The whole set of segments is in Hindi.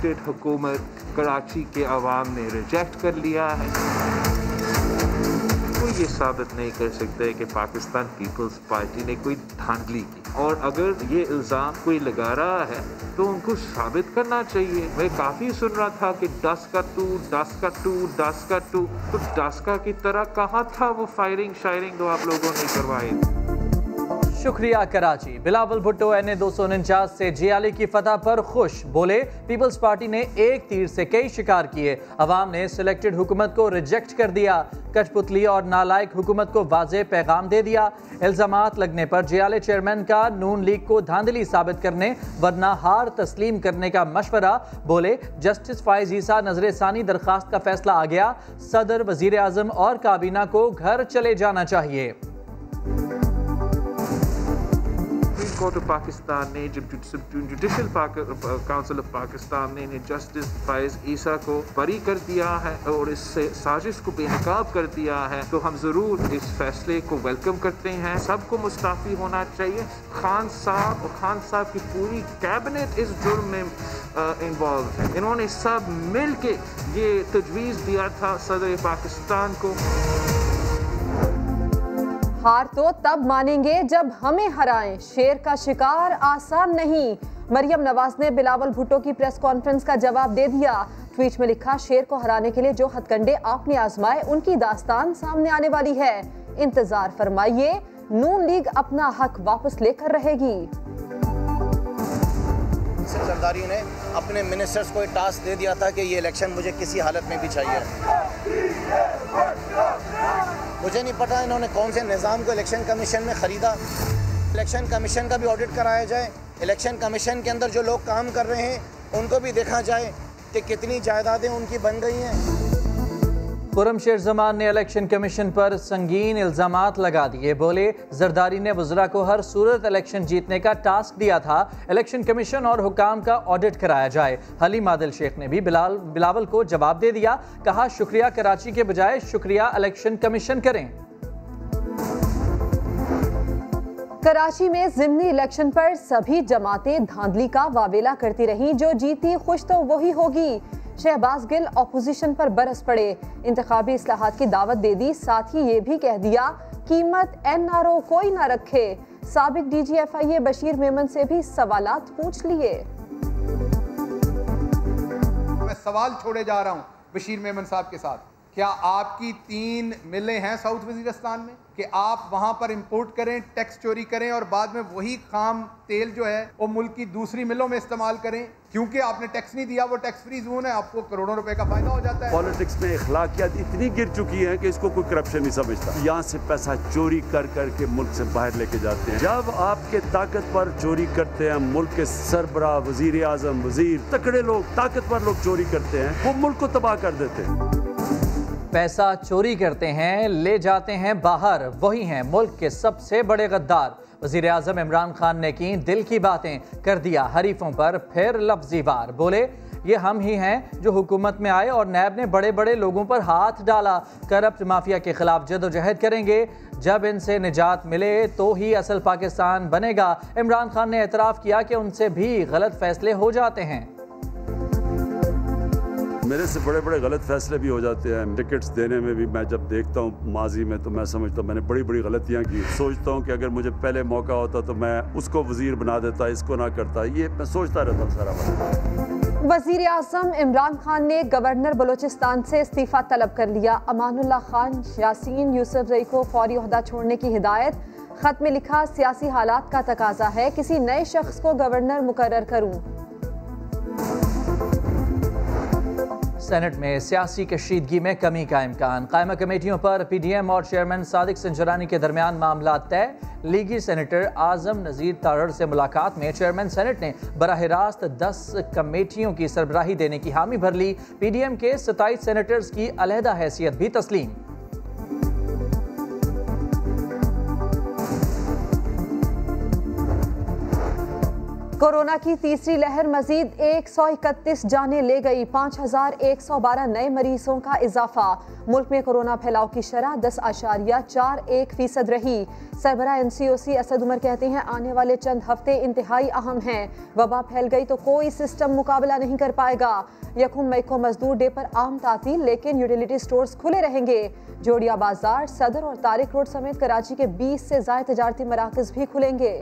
सिलेक्टेड हुकूमत कराची के अवाम ने रिजेक्ट कर लिया है। कोई ये साबित नहीं कर सकता है कि पाकिस्तान पीपल्स पार्टी ने कोई धांधली की, और अगर ये इल्ज़ाम कोई लगा रहा है तो उनको साबित करना चाहिए। मैं काफ़ी सुन रहा था कि 10 का 2, 10 का 2, 10 का 2, तो 10 का की तरह कहाँ था वो फायरिंग शायरिंग जो आप लोगों ने करवाई। शुक्रिया कराची। बिलावल भुट्टो NA 249 से JLA की फतह पर खुश, बोले पीपल्स पार्टी ने एक तीर से कई शिकार किए, अवाम ने सिलेक्टेड हुकूमत को रिजेक्ट कर दिया, कठपुतली और नालायक हुकूमत को वाज़ेह पैगाम दे दिया। इल्ज़ामात लगने पर JLA चेयरमैन का नून लीग को धांधली साबित करने वरना हार तस्लीम करने का मशवरा, बोले जस्टिस फाइज ईसा नजर सानी दरखास्त का फैसला आ गया, सदर वजीर आजम और काबीना को घर चले जाना चाहिए। कोर्ट ऑफ पाकिस्तान ने जब जुडिशल काउंसिल ऑफ पाकिस्तान ने जस्टिस फाइज ईसा को बरी कर दिया है और इससे साजिश को बेनकाब कर दिया है, तो हम ज़रूर इस फैसले को वेलकम करते हैं। सबको मुस्ताफ़ी होना चाहिए। खान साहब और खान साहब की पूरी कैबिनेट इस जुर्म में इन्वॉल्व है। इन्होंने सब मिल के ये तजवीज़ दिया था सदर पाकिस्तान को। हार तो तब मानेंगे जब हमें हराएं, शेर का शिकार आसान नहीं। मरियम नवाज ने बिलावल भुट्टो की प्रेस कॉन्फ्रेंस का जवाब दे दिया। ट्वीट में लिखा, शेर को हराने के लिए जो हथकंडे आपने आजमाए उनकी दास्तान सामने आने वाली है, इंतजार फरमाइए, नून लीग अपना हक वापस लेकर रहेगी। जरदारी ने अपने मिनिस्टर्स को टास्क दे दिया था कि ये इलेक्शन मुझे किसी हालत में भी चाहिए। मुझे नहीं पता इन्होंने कौन से निज़ाम को इलेक्शन कमीशन में ख़रीदा। इलेक्शन कमीशन का भी ऑडिट कराया जाए, इलेक्शन कमीशन के अंदर जो लोग काम कर रहे हैं उनको भी देखा जाए कि कितनी जायदादें उनकी बन गई हैं। खुर्रम शेर जमान ने इलेक्शन कमीशन पर संगीन इल्जामात लगा दिए, बोले जरदारी ने वज़रा को हर सूरत इलेक्शन जीतने का टास्क दिया था, इलेक्शन कमीशन और हुकाम का ऑडिट कराया जाए। हलीम आदिल शेख ने भी बिलावल को जवाब दे दिया, कहा शुक्रिया कराची के बजाय शुक्रिया इलेक्शन कमीशन करें। कराची में ज़िमनी इलेक्शन पर सभी जमातें धांधली का वावेला करती रहीं, जो जीती खुश तो वही होगी। शहबाज गिल ऑपोजिशन पर बरस पड़े, इंतखाबी इस्लाहात की दावत दे दी, साथ ही ये भी कह दिया कीमत NRO कोई ना रखे। साबिक DG FIA बशीर मेमन से भी सवालात पूछ लिए। मैं सवाल छोड़े जा रहा हूँ बशीर मेमन साहब के साथ, क्या आपकी 3 मिलें हैं साउथ वजीरिस्तान में कि आप वहां पर इंपोर्ट करें, टैक्स चोरी करें और बाद में वही खाम तेल जो है वो मुल्क की दूसरी मिलों में इस्तेमाल करें? क्योंकि आपने टैक्स नहीं दिया, वो टैक्स फ्री जोन है, आपको करोड़ों रुपए का फायदा हो जाता है। पॉलिटिक्स में अखलाकियात इतनी गिर चुकी है कि इसको कोई करप्शन नहीं समझता। यहाँ से पैसा चोरी कर करके मुल्क से बाहर लेके जाते हैं। जब आपके ताकतवर चोरी करते हैं, मुल्क के सरबराह, वजीर आजम, वजीर, तकड़े लोग, ताकतवर लोग चोरी करते हैं, वो मुल्क को तबाह कर देते हैं। पैसा चोरी करते हैं, ले जाते हैं बाहर, वही हैं मुल्क के सबसे बड़े गद्दार। वज़ीर आज़म इमरान खान ने की दिल की बातें, कर दिया हरीफों पर फिर लफ्ज़ी वार, बोले ये हम ही हैं जो हुकूमत में आए और नैब ने बड़े बड़े लोगों पर हाथ डाला, करप्ट माफिया के खिलाफ जदोजहद करेंगे, जब इनसे निजात मिले तो ही असल पाकिस्तान बनेगा। इमरान खान ने एतराफ़ किया कि उनसे भी गलत फैसले हो जाते हैं। मेरे से बड़े बड़े गलत फैसले भी हो जाते हैं। टिकट्स देने में भी मैं जब देखता हूँ माजी में, तो मैं समझता हूँ मैंने बड़ी बड़ी गलतियाँ की। सोचता हूँ कि अगर मुझे पहले मौका होता तो मैं उसको वजीर बना देता, इसको ना करता। ये मैं सोचता रहता हूँ सारा वक्त। वज़ीर आज़म इमरान खान ने गवर्नर बलोचिस्तान से इस्तीफ़ा तलब कर लिया। अमानुल्लाह खान, यासीन यूसुफजई को फौरी ओहदा छोड़ने की हिदायत। खत में लिखा, सियासी हालात का तकाजा है किसी नए शख्स को गवर्नर मुकर्रर करूँ। सेनेट में सियासी कशीदगी में कमी का इम्कान, कायमा कमेटियों पर PDM और चेयरमैन सादिक संजरानी के दरमियान मामला तय। लीगी सेनेटर आजम नज़ीर तारड़ से मुलाकात में चेयरमैन सेनेट ने बराह रास्त 10 कमेटियों की सरबराही देने की हामी भर ली। PDM के 27 सेनेटर्स की अलहदा हैसियत भी तस्लीम। कोरोना की तीसरी लहर मजीद 131 जानें ले गई, 5112 नए मरीजों का इजाफा। मुल्क में कोरोना फैलाव की शरह 10.41% रही। सरबराह NCOC असद उमर कहते हैं आने वाले चंद हफ्ते इंतहाई अहम हैं। वबा फैल गई तो कोई सिस्टम मुकाबला नहीं कर पाएगा। 1 मई को मजदूर डे पर आम तातील, लेकिन यूटिलिटी स्टोर्स खुले रहेंगे। जोड़िया बाजार, सदर और तारिक रोड समेत कराची के 20 से ज्यादा तजारती मराकज भी खुलेंगे।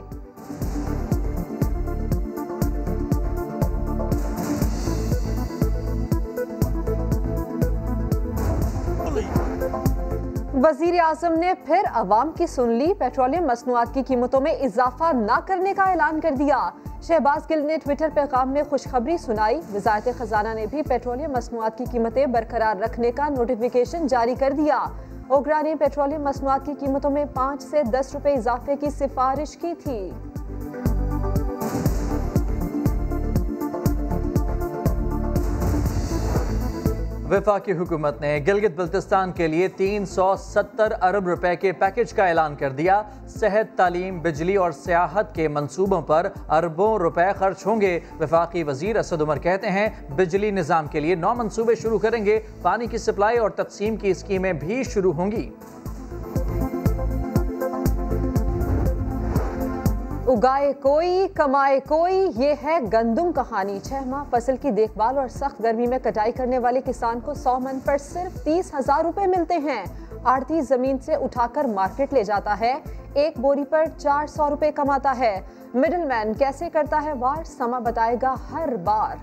वजीर आजम ने फिर अवाम की सुन ली, पेट्रोलियम मसनूआत की कीमतों में इजाफा न करने का ऐलान कर दिया। शहबाज गिल ने ट्विटर पैगाम में खुशखबरी सुनाई। वजारत खजाना ने भी पेट्रोलियम मसनूआत की कीमतें बरकरार रखने का नोटिफिकेशन जारी कर दिया। ओगरा ने पेट्रोलियम मसनूआत की कीमतों में 5 से 10 रुपए इजाफे की सिफारिश की थी। वफाकी हुकूमत ने गिलगित बल्तिस्तान के लिए 370 अरब रुपए के पैकेज का ऐलान कर दिया। सेहत, तालीम, बिजली और सियाहत के मंसूबों पर अरबों रुपए खर्च होंगे। वफाकी वजीर असद उमर कहते हैं बिजली निज़ाम के लिए 9 मंसूबे शुरू करेंगे। पानी की सप्लाई और तकसीम की स्कीमें भी शुरू होंगी। उगाए कोई कमाए कोई, ये है गंदुम कहानी। 6 माह फसल की देखभाल और सख्त गर्मी में कटाई करने वाले किसान को 100 मन पर सिर्फ 30,000 रुपए मिलते हैं। आड़ती जमीन से उठाकर मार्केट ले जाता है, एक बोरी पर 400 रुपए कमाता है। मिडलमैन कैसे करता है वार, समा बताएगा हर बार।